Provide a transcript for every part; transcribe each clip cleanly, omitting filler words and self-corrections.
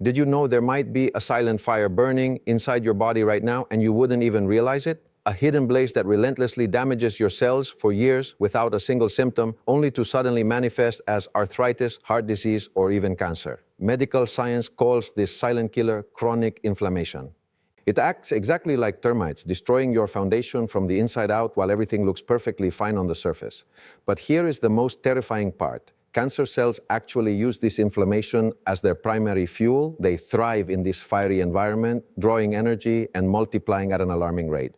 Did you know there might be a silent fire burning inside your body right now and you wouldn't even realize it? A hidden blaze that relentlessly damages your cells for years without a single symptom, only to suddenly manifest as arthritis, heart disease, or even cancer. Medical science calls this silent killer chronic inflammation. It acts exactly like termites, destroying your foundation from the inside out while everything looks perfectly fine on the surface. But here is the most terrifying part. Cancer cells actually use this inflammation as their primary fuel. They thrive in this fiery environment, drawing energy and multiplying at an alarming rate.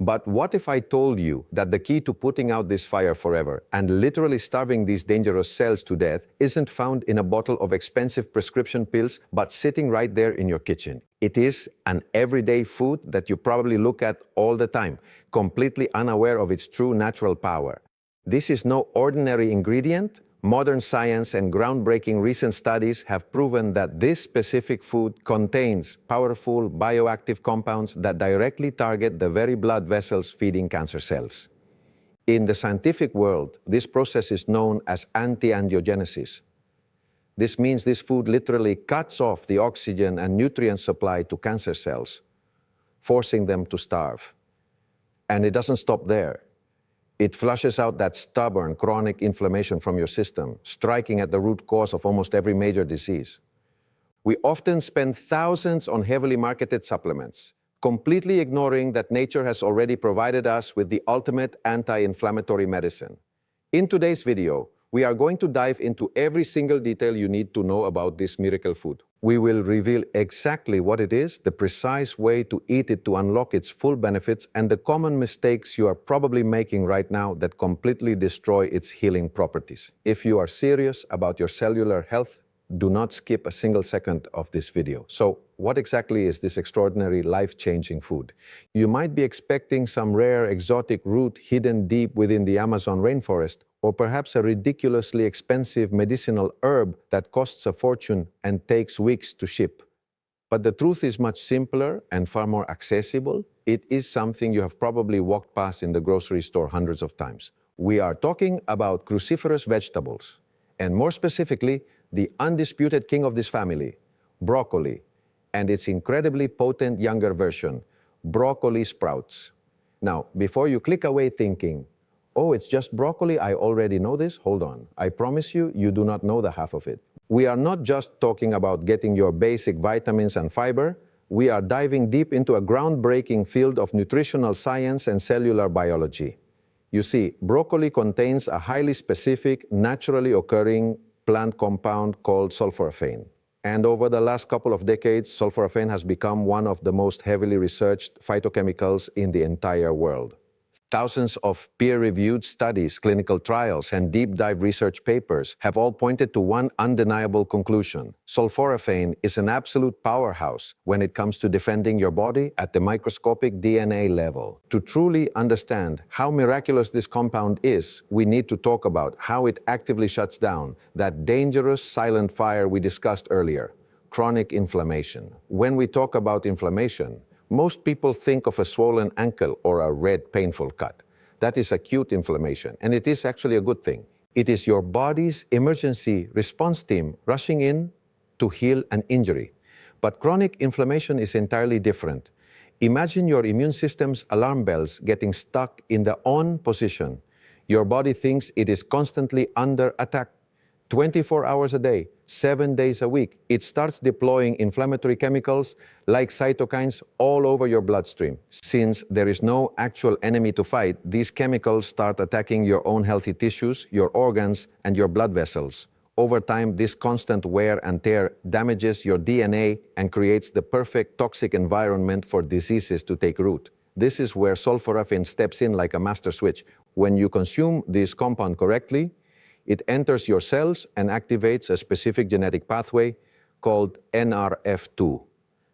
But what if I told you that the key to putting out this fire forever and literally starving these dangerous cells to death isn't found in a bottle of expensive prescription pills, but sitting right there in your kitchen? It is an everyday food that you probably look at all the time, completely unaware of its true natural power. This is no ordinary ingredient. Modern science and groundbreaking recent studies have proven that this specific food contains powerful bioactive compounds that directly target the very blood vessels feeding cancer cells. In the scientific world, this process is known as anti-angiogenesis. This means this food literally cuts off the oxygen and nutrient supply to cancer cells, forcing them to starve. And it doesn't stop there. It flushes out that stubborn, chronic inflammation from your system, striking at the root cause of almost every major disease. We often spend thousands on heavily marketed supplements, completely ignoring that nature has already provided us with the ultimate anti-inflammatory medicine. In today's video, we are going to dive into every single detail you need to know about this miracle food. We will reveal exactly what it is, the precise way to eat it to unlock its full benefits, and the common mistakes you are probably making right now that completely destroy its healing properties. If you are serious about your cellular health, do not skip a single second of this video. So, what exactly is this extraordinary, life-changing food? You might be expecting some rare, exotic root hidden deep within the Amazon rainforest, or perhaps a ridiculously expensive medicinal herb that costs a fortune and takes weeks to ship. But the truth is much simpler and far more accessible. It is something you have probably walked past in the grocery store hundreds of times. We are talking about cruciferous vegetables, and more specifically, the undisputed king of this family, broccoli, and its incredibly potent younger version, broccoli sprouts. Now, before you click away thinking, oh, it's just broccoli, I already know this, hold on. I promise you, you do not know the half of it. We are not just talking about getting your basic vitamins and fiber. We are diving deep into a groundbreaking field of nutritional science and cellular biology. You see, broccoli contains a highly specific, naturally occurring plant compound called sulforaphane. And over the last couple of decades, sulforaphane has become one of the most heavily researched phytochemicals in the entire world. Thousands of peer-reviewed studies, clinical trials, and deep-dive research papers have all pointed to one undeniable conclusion. Sulforaphane is an absolute powerhouse when it comes to defending your body at the microscopic DNA level. To truly understand how miraculous this compound is, we need to talk about how it actively shuts down that dangerous silent fire we discussed earlier, chronic inflammation. When we talk about inflammation, most people think of a swollen ankle or a red, painful cut. That is acute inflammation, and it is actually a good thing. It is your body's emergency response team rushing in to heal an injury. But chronic inflammation is entirely different. Imagine your immune system's alarm bells getting stuck in the on position. Your body thinks it is constantly under attack. 24 hours a day, 7 days a week, it starts deploying inflammatory chemicals like cytokines all over your bloodstream. Since there is no actual enemy to fight, these chemicals start attacking your own healthy tissues, your organs, and your blood vessels. Over time, this constant wear and tear damages your DNA and creates the perfect toxic environment for diseases to take root. This is where sulforaphane steps in like a master switch. When you consume this compound correctly, it enters your cells and activates a specific genetic pathway called NRF2.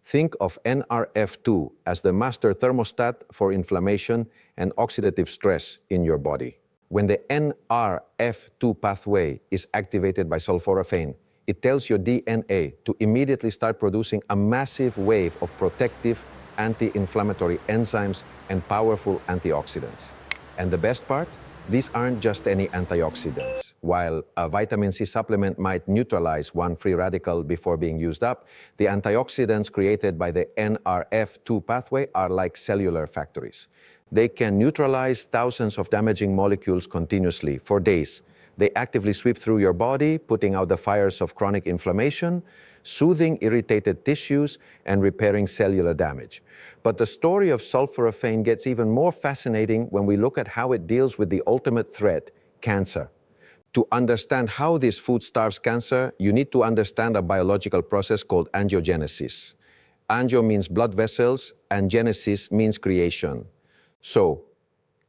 Think of NRF2 as the master thermostat for inflammation and oxidative stress in your body. When the NRF2 pathway is activated by sulforaphane, it tells your DNA to immediately start producing a massive wave of protective anti-inflammatory enzymes and powerful antioxidants. And the best part? These aren't just any antioxidants. While a vitamin C supplement might neutralize one free radical before being used up, the antioxidants created by the NRF2 pathway are like cellular factories. They can neutralize thousands of damaging molecules continuously for days. They actively sweep through your body, putting out the fires of chronic inflammation, soothing irritated tissues, and repairing cellular damage. But the story of sulforaphane gets even more fascinating when we look at how it deals with the ultimate threat, cancer. To understand how this food starves cancer, you need to understand a biological process called angiogenesis. Angio means blood vessels, and genesis means creation. So,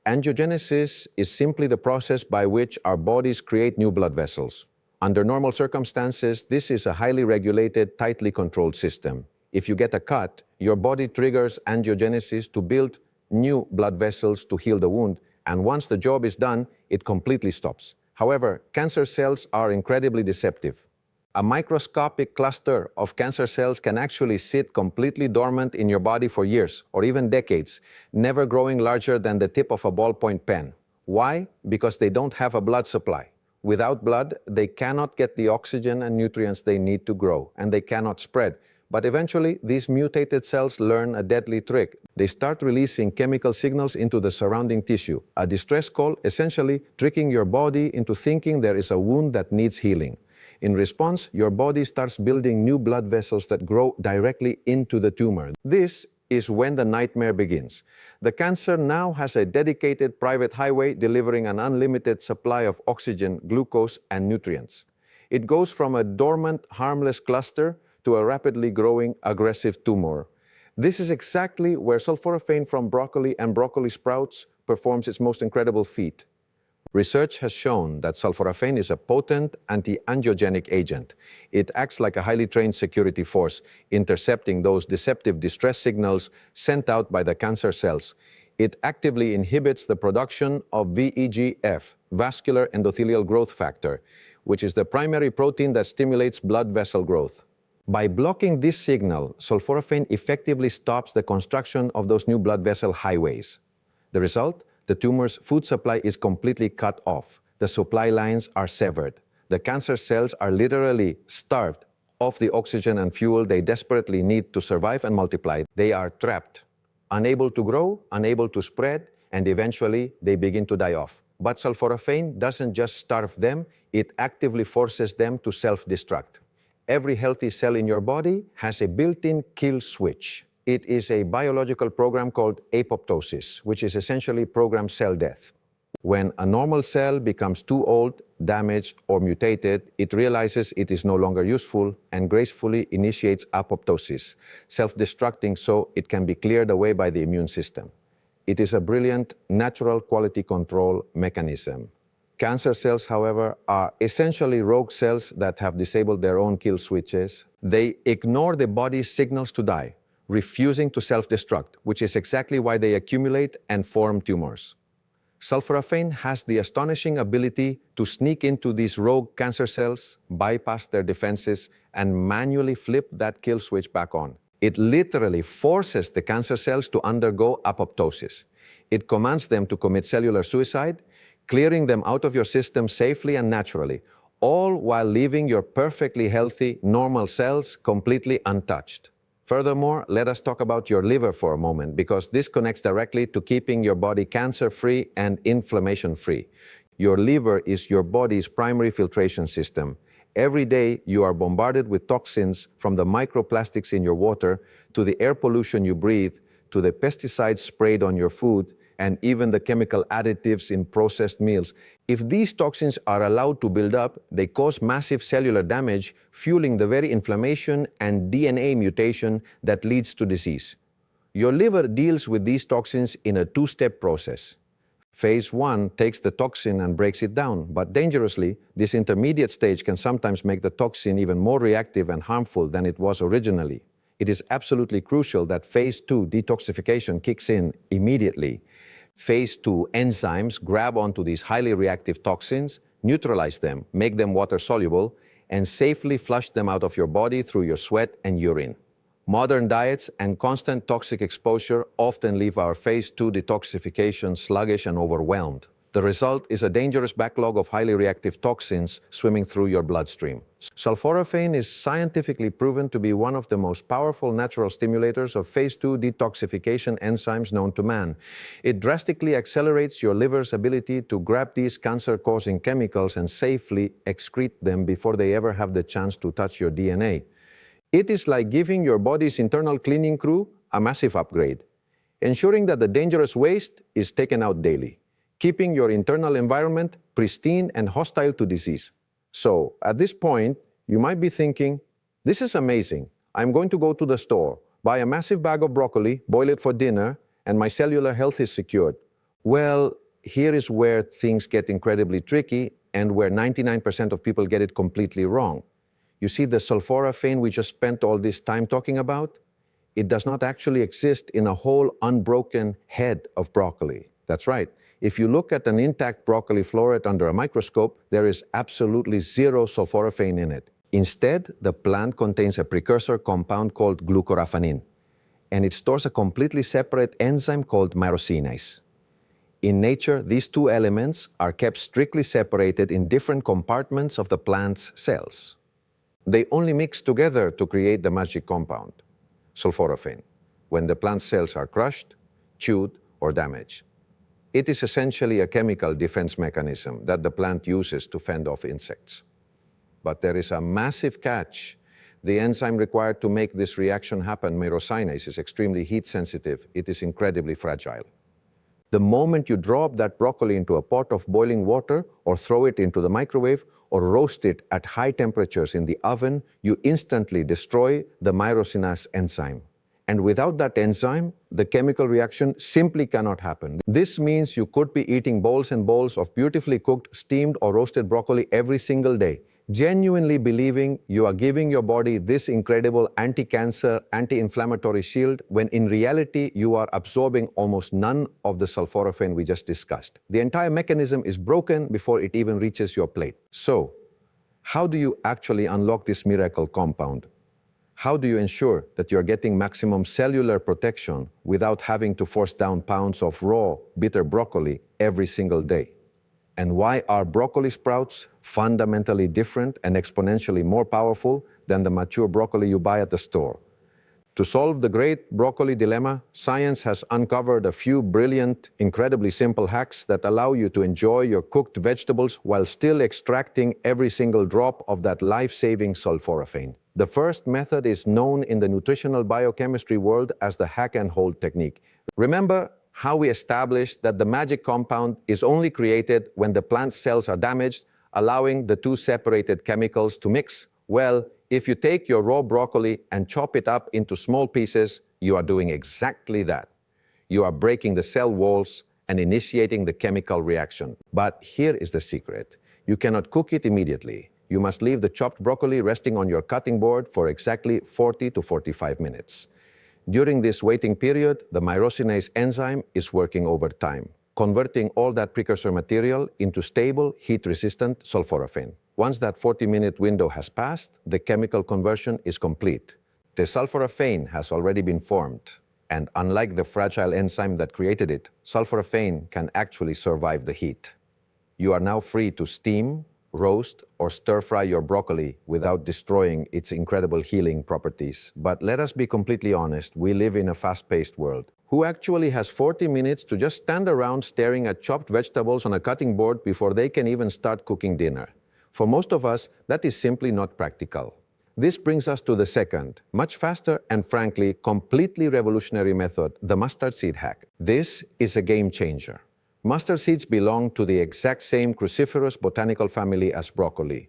angiogenesis is simply the process by which our bodies create new blood vessels. Under normal circumstances, this is a highly regulated, tightly controlled system. If you get a cut, your body triggers angiogenesis to build new blood vessels to heal the wound, and once the job is done, it completely stops. However, cancer cells are incredibly deceptive. A microscopic cluster of cancer cells can actually sit completely dormant in your body for years, or even decades, never growing larger than the tip of a ballpoint pen. Why? Because they don't have a blood supply. Without blood, they cannot get the oxygen and nutrients they need to grow, and they cannot spread. But eventually, these mutated cells learn a deadly trick. They start releasing chemical signals into the surrounding tissue, a distress call, essentially tricking your body into thinking there is a wound that needs healing. In response, your body starts building new blood vessels that grow directly into the tumor. This is when the nightmare begins. The cancer now has a dedicated private highway delivering an unlimited supply of oxygen, glucose, and nutrients. It goes from a dormant, harmless cluster to a rapidly growing, aggressive tumor. This is exactly where sulforaphane from broccoli and broccoli sprouts performs its most incredible feat. Research has shown that sulforaphane is a potent anti-angiogenic agent. It acts like a highly trained security force, intercepting those deceptive distress signals sent out by the cancer cells. It actively inhibits the production of VEGF, vascular endothelial growth factor, which is the primary protein that stimulates blood vessel growth. By blocking this signal, sulforaphane effectively stops the construction of those new blood vessel highways. The result? The tumor's food supply is completely cut off. The supply lines are severed. The cancer cells are literally starved of the oxygen and fuel they desperately need to survive and multiply. They are trapped, unable to grow, unable to spread, and eventually they begin to die off. But sulforaphane doesn't just starve them, it actively forces them to self-destruct. Every healthy cell in your body has a built-in kill switch. It is a biological program called apoptosis, which is essentially programmed cell death. When a normal cell becomes too old, damaged, or mutated, it realizes it is no longer useful and gracefully initiates apoptosis, self-destructing so it can be cleared away by the immune system. It is a brilliant natural quality control mechanism. Cancer cells, however, are essentially rogue cells that have disabled their own kill switches. They ignore the body's signals to die, refusing to self-destruct, which is exactly why they accumulate and form tumors. Sulforaphane has the astonishing ability to sneak into these rogue cancer cells, bypass their defenses, and manually flip that kill switch back on. It literally forces the cancer cells to undergo apoptosis. It commands them to commit cellular suicide, clearing them out of your system safely and naturally, all while leaving your perfectly healthy, normal cells completely untouched. Furthermore, let us talk about your liver for a moment, because this connects directly to keeping your body cancer-free and inflammation-free. Your liver is your body's primary filtration system. Every day, you are bombarded with toxins, from the microplastics in your water, to the air pollution you breathe, to the pesticides sprayed on your food, and even the chemical additives in processed meals. If these toxins are allowed to build up, they cause massive cellular damage, fueling the very inflammation and DNA mutation that leads to disease. Your liver deals with these toxins in a two-step process. Phase 1 takes the toxin and breaks it down, but dangerously, this intermediate stage can sometimes make the toxin even more reactive and harmful than it was originally. It is absolutely crucial that Phase 2 detoxification kicks in immediately. Phase 2 enzymes grab onto these highly reactive toxins, neutralize them, make them water-soluble, and safely flush them out of your body through your sweat and urine. Modern diets and constant toxic exposure often leave our Phase 2 detoxification sluggish and overwhelmed. The result is a dangerous backlog of highly reactive toxins swimming through your bloodstream. Sulforaphane is scientifically proven to be one of the most powerful natural stimulators of phase 2 detoxification enzymes known to man. It drastically accelerates your liver's ability to grab these cancer-causing chemicals and safely excrete them before they ever have the chance to touch your DNA. It is like giving your body's internal cleaning crew a massive upgrade, ensuring that the dangerous waste is taken out daily, keeping your internal environment pristine and hostile to disease. So, at this point, you might be thinking, this is amazing. I'm going to go to the store, buy a massive bag of broccoli, boil it for dinner, and my cellular health is secured. Well, here is where things get incredibly tricky and where 99% of people get it completely wrong. You see, the sulforaphane we just spent all this time talking about, it does not actually exist in a whole unbroken head of broccoli. That's right. If you look at an intact broccoli floret under a microscope, there is absolutely zero sulforaphane in it. Instead, the plant contains a precursor compound called glucoraphanin, and it stores a completely separate enzyme called myrosinase. In nature, these two elements are kept strictly separated in different compartments of the plant's cells. They only mix together to create the magic compound, sulforaphane, when the plant cells are crushed, chewed, or damaged. It is essentially a chemical defense mechanism that the plant uses to fend off insects. But there is a massive catch. The enzyme required to make this reaction happen, myrosinase, is extremely heat sensitive. It is incredibly fragile. The moment you drop that broccoli into a pot of boiling water or throw it into the microwave or roast it at high temperatures in the oven, you instantly destroy the myrosinase enzyme. And without that enzyme, the chemical reaction simply cannot happen. This means you could be eating bowls and bowls of beautifully cooked, steamed or roasted broccoli every single day, genuinely believing you are giving your body this incredible anti-cancer, anti-inflammatory shield, when in reality you are absorbing almost none of the sulforaphane we just discussed. The entire mechanism is broken before it even reaches your plate. So, how do you actually unlock this miracle compound? How do you ensure that you're getting maximum cellular protection without having to force down pounds of raw, bitter broccoli every single day? And why are broccoli sprouts fundamentally different and exponentially more powerful than the mature broccoli you buy at the store? To solve the great broccoli dilemma, science has uncovered a few brilliant, incredibly simple hacks that allow you to enjoy your cooked vegetables while still extracting every single drop of that life-saving sulforaphane. The first method is known in the nutritional biochemistry world as the hack and hold technique. Remember how we established that the magic compound is only created when the plant cells are damaged, allowing the two separated chemicals to mix? Well, if you take your raw broccoli and chop it up into small pieces, you are doing exactly that. You are breaking the cell walls and initiating the chemical reaction. But here is the secret. You cannot cook it immediately. You must leave the chopped broccoli resting on your cutting board for exactly 40 to 45 minutes. During this waiting period, the myrosinase enzyme is working overtime, converting all that precursor material into stable, heat-resistant sulforaphane. Once that 40-minute window has passed, the chemical conversion is complete. The sulforaphane has already been formed, and unlike the fragile enzyme that created it, sulforaphane can actually survive the heat. You are now free to steam, roast, or stir-fry your broccoli without destroying its incredible healing properties. But let us be completely honest, we live in a fast-paced world. Who actually has 40 minutes to just stand around staring at chopped vegetables on a cutting board before they can even start cooking dinner? For most of us, that is simply not practical. This brings us to the second, much faster and frankly, completely revolutionary method, the mustard seed hack. This is a game changer. Mustard seeds belong to the exact same cruciferous botanical family as broccoli.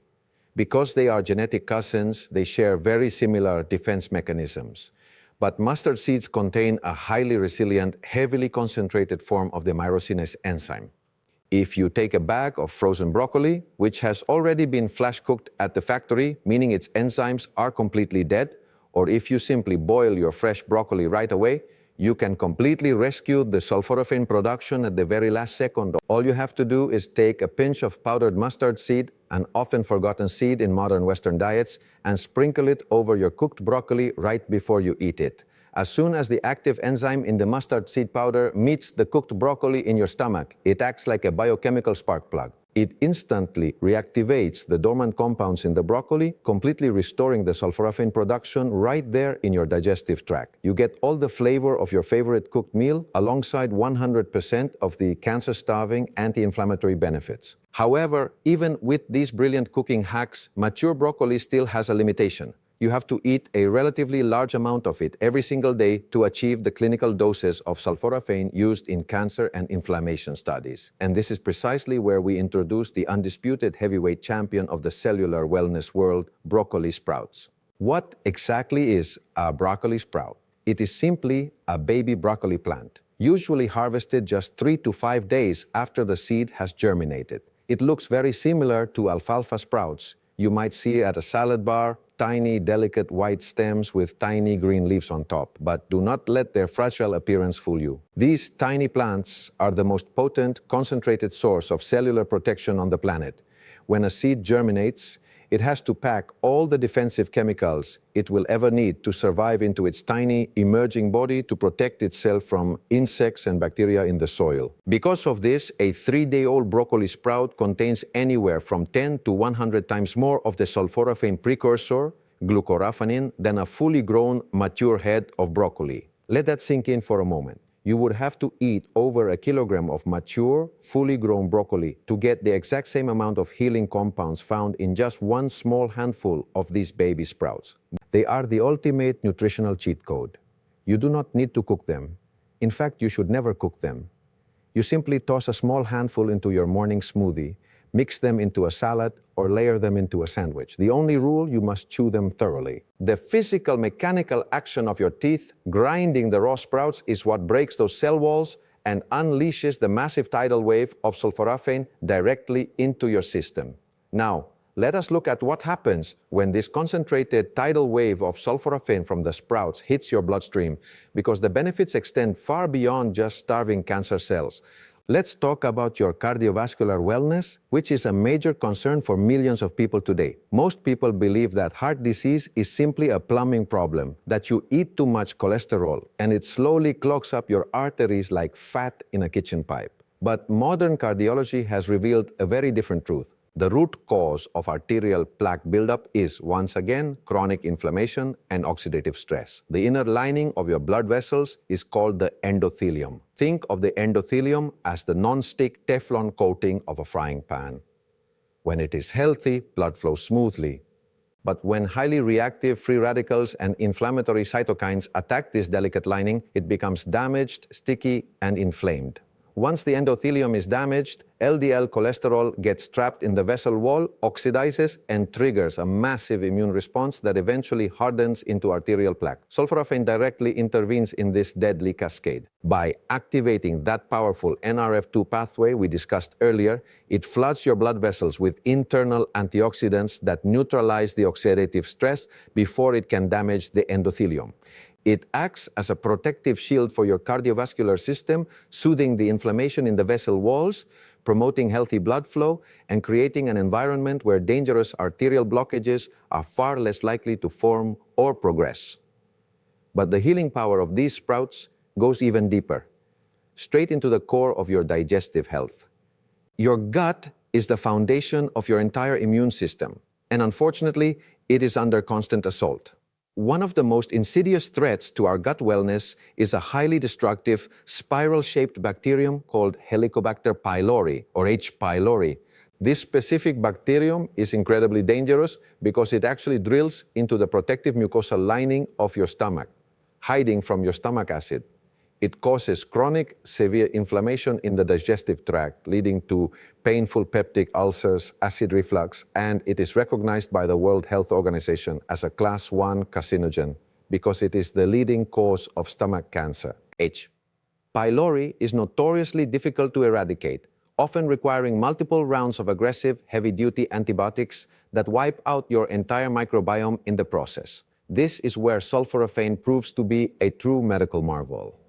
Because they are genetic cousins, they share very similar defense mechanisms. But mustard seeds contain a highly resilient, heavily concentrated form of the myrosinase enzyme. If you take a bag of frozen broccoli, which has already been flash cooked at the factory, meaning its enzymes are completely dead, or if you simply boil your fresh broccoli right away, you can completely rescue the sulforaphane production at the very last second. All you have to do is take a pinch of powdered mustard seed, an often forgotten seed in modern Western diets, and sprinkle it over your cooked broccoli right before you eat it. As soon as the active enzyme in the mustard seed powder meets the cooked broccoli in your stomach, it acts like a biochemical spark plug. It instantly reactivates the dormant compounds in the broccoli, completely restoring the sulforaphane production right there in your digestive tract. You get all the flavor of your favorite cooked meal alongside 100% of the cancer-starving anti-inflammatory benefits. However, even with these brilliant cooking hacks, mature broccoli still has a limitation. You have to eat a relatively large amount of it every single day to achieve the clinical doses of sulforaphane used in cancer and inflammation studies. And this is precisely where we introduce the undisputed heavyweight champion of the cellular wellness world, broccoli sprouts. What exactly is a broccoli sprout? It is simply a baby broccoli plant, usually harvested just 3 to 5 days after the seed has germinated. It looks very similar to alfalfa sprouts you might see at a salad bar, tiny, delicate white stems with tiny green leaves on top, but do not let their fragile appearance fool you. These tiny plants are the most potent, concentrated source of cellular protection on the planet. When a seed germinates, it has to pack all the defensive chemicals it will ever need to survive into its tiny, emerging body to protect itself from insects and bacteria in the soil. Because of this, a 3-day-old broccoli sprout contains anywhere from 10 to 100 times more of the sulforaphane precursor, glucoraphanin, than a fully grown, mature head of broccoli. Let that sink in for a moment. You would have to eat over a kilogram of mature, fully grown broccoli to get the exact same amount of healing compounds found in just one small handful of these baby sprouts. They are the ultimate nutritional cheat code. You do not need to cook them. In fact, you should never cook them. You simply toss a small handful into your morning smoothie, mix them into a salad, or layer them into a sandwich. The only rule, you must chew them thoroughly. The physical, mechanical action of your teeth grinding the raw sprouts is what breaks those cell walls and unleashes the massive tidal wave of sulforaphane directly into your system. Now, let us look at what happens when this concentrated tidal wave of sulforaphane from the sprouts hits your bloodstream, because the benefits extend far beyond just starving cancer cells. Let's talk about your cardiovascular wellness, which is a major concern for millions of people today. Most people believe that heart disease is simply a plumbing problem, that you eat too much cholesterol and it slowly clogs up your arteries like fat in a kitchen pipe. But modern cardiology has revealed a very different truth. The root cause of arterial plaque buildup is, once again, chronic inflammation and oxidative stress. The inner lining of your blood vessels is called the endothelium. Think of the endothelium as the non-stick Teflon coating of a frying pan. When it is healthy, blood flows smoothly. But when highly reactive free radicals and inflammatory cytokines attack this delicate lining, it becomes damaged, sticky, and inflamed. Once the endothelium is damaged, LDL cholesterol gets trapped in the vessel wall, oxidizes, and triggers a massive immune response that eventually hardens into arterial plaque. Sulforaphane directly intervenes in this deadly cascade. By activating that powerful NRF2 pathway we discussed earlier, it floods your blood vessels with internal antioxidants that neutralize the oxidative stress before it can damage the endothelium. It acts as a protective shield for your cardiovascular system, soothing the inflammation in the vessel walls, promoting healthy blood flow, and creating an environment where dangerous arterial blockages are far less likely to form or progress. But the healing power of these sprouts goes even deeper, straight into the core of your digestive health. Your gut is the foundation of your entire immune system, and unfortunately, it is under constant assault. One of the most insidious threats to our gut wellness is a highly destructive, spiral-shaped bacterium called Helicobacter pylori, or H. pylori. This specific bacterium is incredibly dangerous because it actually drills into the protective mucosal lining of your stomach, hiding from your stomach acid. It causes chronic, severe inflammation in the digestive tract, leading to painful peptic ulcers, acid reflux, and it is recognized by the World Health Organization as a Class 1 carcinogen because it is the leading cause of stomach cancer. H. pylori is notoriously difficult to eradicate, often requiring multiple rounds of aggressive, heavy-duty antibiotics that wipe out your entire microbiome in the process. This is where sulforaphane proves to be a true medical marvel.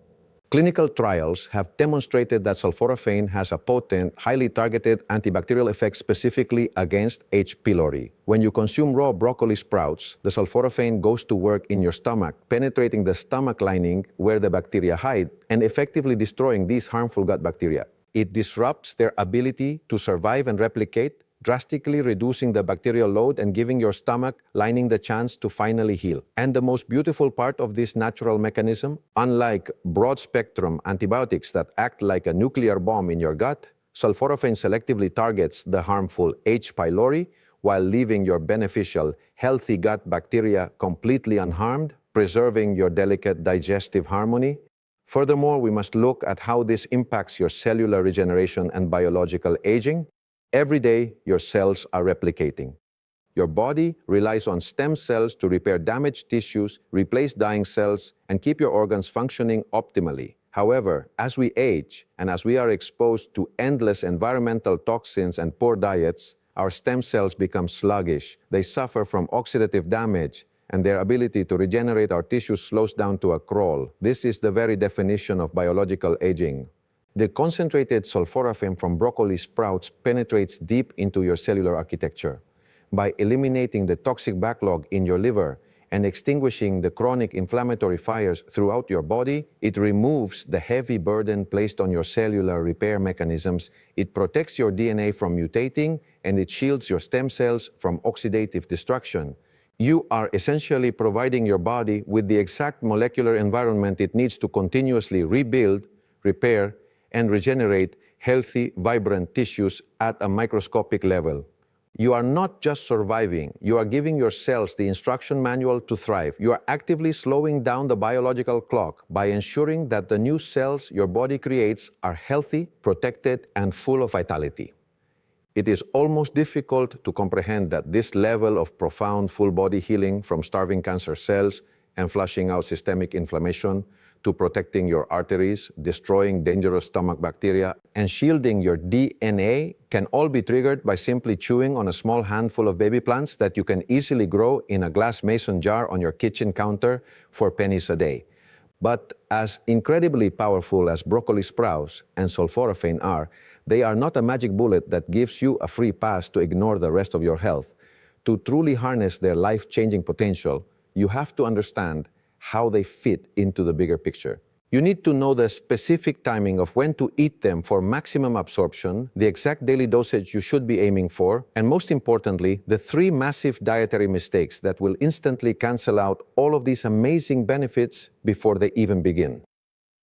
Clinical trials have demonstrated that sulforaphane has a potent, highly targeted antibacterial effect specifically against H. pylori. When you consume raw broccoli sprouts, the sulforaphane goes to work in your stomach, penetrating the stomach lining where the bacteria hide and effectively destroying these harmful gut bacteria. It disrupts their ability to survive and replicate, drastically reducing the bacterial load and giving your stomach lining the chance to finally heal. And the most beautiful part of this natural mechanism, unlike broad-spectrum antibiotics that act like a nuclear bomb in your gut, sulforaphane selectively targets the harmful H. pylori while leaving your beneficial, healthy gut bacteria completely unharmed, preserving your delicate digestive harmony. Furthermore, we must look at how this impacts your cellular regeneration and biological aging. Every day, your cells are replicating. Your body relies on stem cells to repair damaged tissues, replace dying cells, and keep your organs functioning optimally. However, as we age and as we are exposed to endless environmental toxins and poor diets, our stem cells become sluggish. They suffer from oxidative damage, and their ability to regenerate our tissues slows down to a crawl. This is the very definition of biological aging. The concentrated sulforaphane from broccoli sprouts penetrates deep into your cellular architecture. By eliminating the toxic backlog in your liver and extinguishing the chronic inflammatory fires throughout your body, it removes the heavy burden placed on your cellular repair mechanisms. It protects your DNA from mutating, and it shields your stem cells from oxidative destruction. You are essentially providing your body with the exact molecular environment it needs to continuously rebuild, repair, and regenerate healthy, vibrant tissues at a microscopic level. You are not just surviving, you are giving your cells the instruction manual to thrive. You are actively slowing down the biological clock by ensuring that the new cells your body creates are healthy, protected, and full of vitality. It is almost difficult to comprehend that this level of profound full-body healing, from starving cancer cells and flushing out systemic inflammation to protecting your arteries, destroying dangerous stomach bacteria, and shielding your DNA, can all be triggered by simply chewing on a small handful of baby plants that you can easily grow in a glass mason jar on your kitchen counter for pennies a day. But as incredibly powerful as broccoli sprouts and sulforaphane are, they are not a magic bullet that gives you a free pass to ignore the rest of your health. To truly harness their life-changing potential, you have to understand how they fit into the bigger picture. You need to know the specific timing of when to eat them for maximum absorption, the exact daily dosage you should be aiming for, and most importantly, the 3 massive dietary mistakes that will instantly cancel out all of these amazing benefits before they even begin.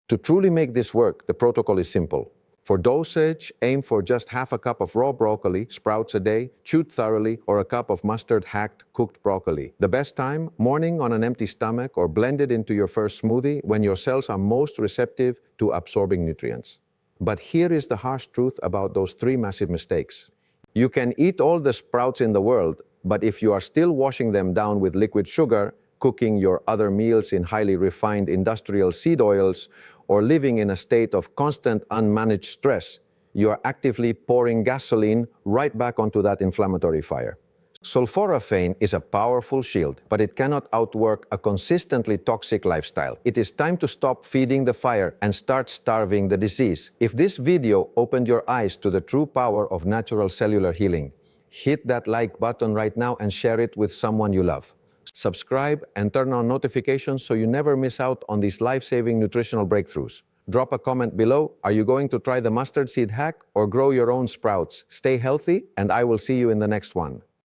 To truly make this work, the protocol is simple. For dosage, aim for just half a cup of raw broccoli, sprouts a day, chewed thoroughly, or a cup of mustard-hacked cooked broccoli. The best time? Morning on an empty stomach, or blended into your first smoothie when your cells are most receptive to absorbing nutrients. But here is the harsh truth about those 3 massive mistakes. You can eat all the sprouts in the world, but if you are still washing them down with liquid sugar, cooking your other meals in highly refined industrial seed oils, or living in a state of constant unmanaged stress, you are actively pouring gasoline right back onto that inflammatory fire. Sulforaphane is a powerful shield, but it cannot outwork a consistently toxic lifestyle. It is time to stop feeding the fire and start starving the disease. If this video opened your eyes to the true power of natural cellular healing, hit that like button right now and share it with someone you love. Subscribe and turn on notifications so you never miss out on these life-saving nutritional breakthroughs. Drop a comment below. Are you going to try the mustard seed hack or grow your own sprouts? Stay healthy, and I will see you in the next one.